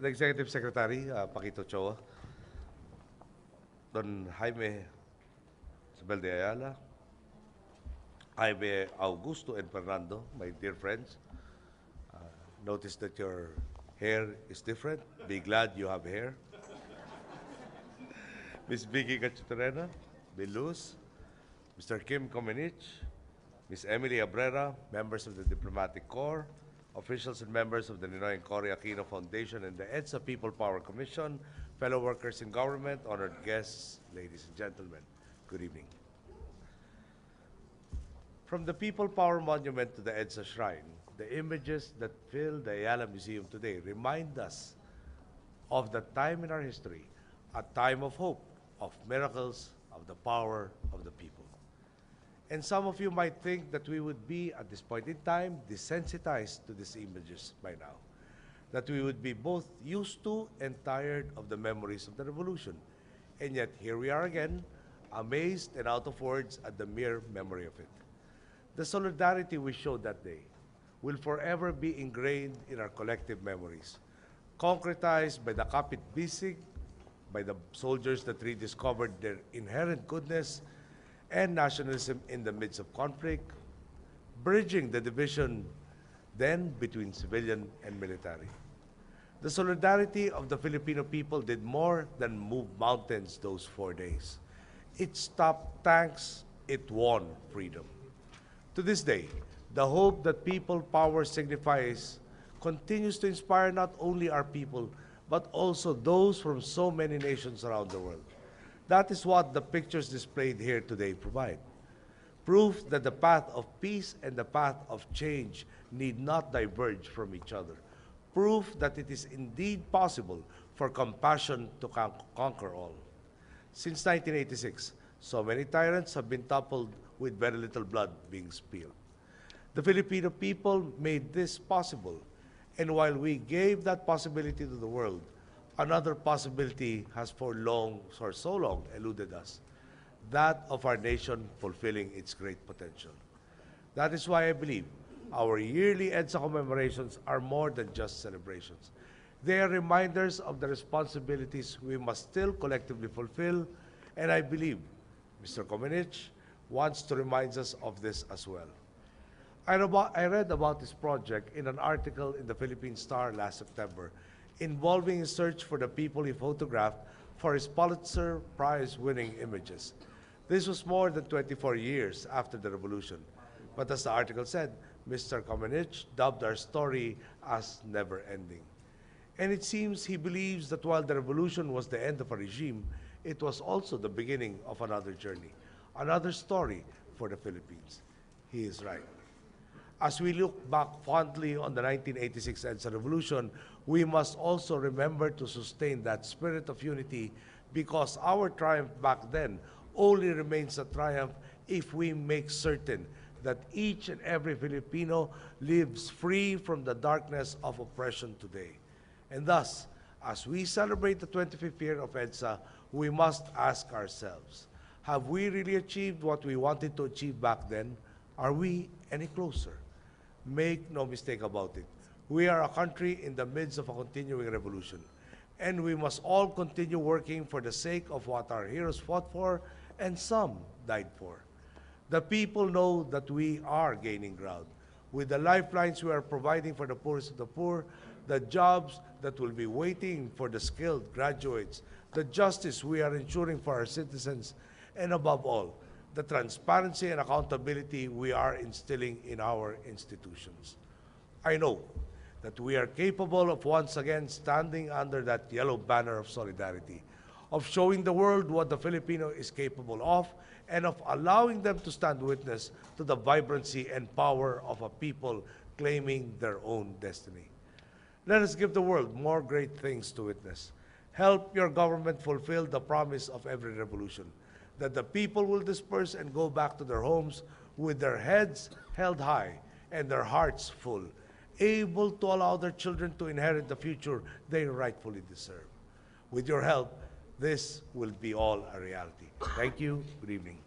the Executive Secretary, Paquito Choa, Don Jaime Isabel de Ayala, Jaime Augusto and Fernando, my dear friends. Notice that your hair is different. Be glad you have hair. Ms. Vicky Cachuturena, Bill Luz, Mr. Kim Komenich, Ms. Emily Abrera, members of the Diplomatic Corps, officials and members of the Ninoy and Cory Aquino Foundation and the EDSA People Power Commission, fellow workers in government, honored guests, ladies and gentlemen, good evening. From the People Power Monument to the EDSA Shrine, the images that fill the Ayala Museum today remind us of the time in our history, a time of hope, of miracles, of the power of the people. And some of you might think that we would be, at this point in time, desensitized to these images by now, that we would be both used to and tired of the memories of the revolution. And yet, here we are again, amazed and out of words at the mere memory of it. The solidarity we showed that day will forever be ingrained in our collective memories, concretized by the Kapit Bisig, by the soldiers that rediscovered their inherent goodness and nationalism in the midst of conflict, bridging the division then between civilian and military. The solidarity of the Filipino people did more than move mountains those 4 days. It stopped tanks, it won freedom. To this day, the hope that people power signifies continues to inspire not only our people, but also those from so many nations around the world. That is what the pictures displayed here today provide. Proof that the path of peace and the path of change need not diverge from each other. Proof that it is indeed possible for compassion to conquer all. Since 1986, so many tyrants have been toppled with very little blood being spilled. The Filipino people made this possible, and while we gave that possibility to the world, another possibility has for so long eluded us, that of our nation fulfilling its great potential. That is why I believe our yearly EDSA commemorations are more than just celebrations. They are reminders of the responsibilities we must still collectively fulfill, and I believe Mr. Komenich wants to remind us of this as well. I read about this project in an article in the Philippine Star last September involving his search for the people he photographed for his Pulitzer Prize-winning images. This was more than 24 years after the revolution. But as the article said, Mr. Komenich dubbed our story as never-ending. And it seems he believes that while the revolution was the end of a regime, it was also the beginning of another journey, another story for the Philippines. He is right. As we look back fondly on the 1986 EDSA revolution, we must also remember to sustain that spirit of unity, because our triumph back then only remains a triumph if we make certain that each and every Filipino lives free from the darkness of oppression today. And thus, as we celebrate the 25th year of EDSA, we must ask ourselves, have we really achieved what we wanted to achieve back then? Are we any closer? Make no mistake about it. We are a country in the midst of a continuing revolution, and we must all continue working for the sake of what our heroes fought for and some died for. The people know that we are gaining ground. With the lifelines we are providing for the poorest of the poor, the jobs that will be waiting for the skilled graduates, the justice we are ensuring for our citizens, and above all, the transparency and accountability we are instilling in our institutions. I know that we are capable of once again standing under that yellow banner of solidarity, of showing the world what the Filipino is capable of, and of allowing them to stand witness to the vibrancy and power of a people claiming their own destiny. Let us give the world more great things to witness. Help your government fulfill the promise of every revolution, that the people will disperse and go back to their homes with their heads held high and their hearts full, able to allow their children to inherit the future they rightfully deserve. With your help, this will be all a reality. Thank you. Good evening.